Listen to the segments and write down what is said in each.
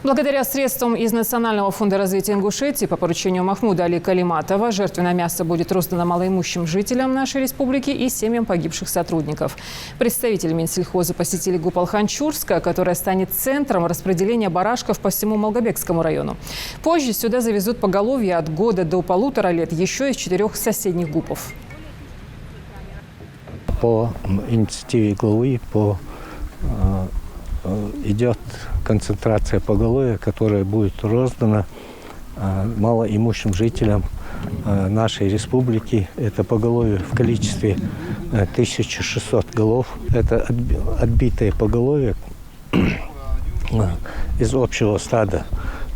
Благодаря средствам из Национального фонда развития Ингушетии по поручению Махмуда Али Калиматова жертвенное мясо будет роздано малоимущим жителям нашей республики и семьям погибших сотрудников. Представители Минсельхоза посетили ГУП Алханчурска, которая станет центром распределения барашков по всему Малгобекскому району. Позже сюда завезут поголовье от года до 1,5 лет еще из 4 соседних ГУПов. По инициативе главы идет концентрация поголовья, которая будет роздана малоимущим жителям нашей республики. Это поголовье в количестве 1600 голов. Это отбитое поголовье из общего стада.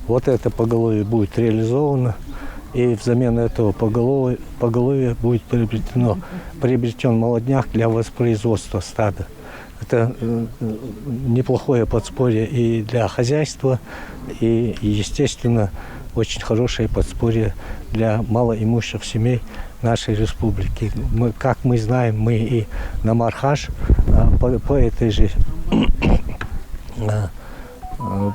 Вот это поголовье будет реализовано, и взамен этого поголовья будет приобретен молодняк для воспроизводства стада. Это неплохое подспорье и для хозяйства, и, естественно, очень хорошее подспорье для малоимущих семей нашей республики. Как мы знаем, мы и на Мархаш по этой же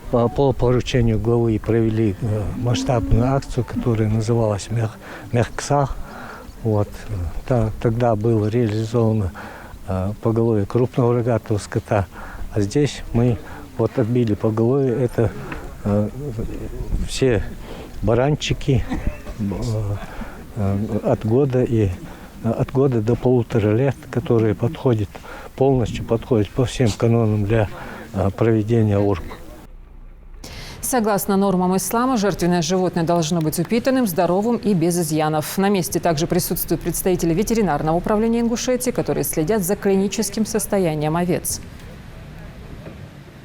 по поручению главы провели масштабную акцию, которая называлась «Мехксах». Вот. Тогда было реализовано поголовье крупного рогатого скота. А здесь мы вот отбили поголовье. Это все баранчики от года до 1,5 лет, которые полностью подходят по всем канонам для проведения урб. Согласно нормам ислама, жертвенное животное должно быть упитанным, здоровым и без изъянов. На месте также присутствуют представители ветеринарного управления Ингушетии, которые следят за клиническим состоянием овец.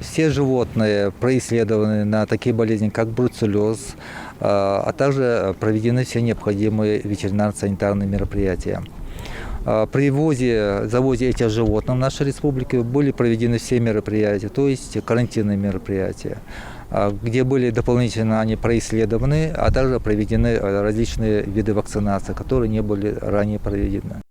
Все животные происследованы на такие болезни, как бруцеллез, а также проведены все необходимые ветеринарно-санитарные мероприятия. При завозе этих животных в нашей республике были проведены все мероприятия, то есть карантинные мероприятия, где были дополнительно они происследованы, а также проведены различные виды вакцинации, которые не были ранее проведены.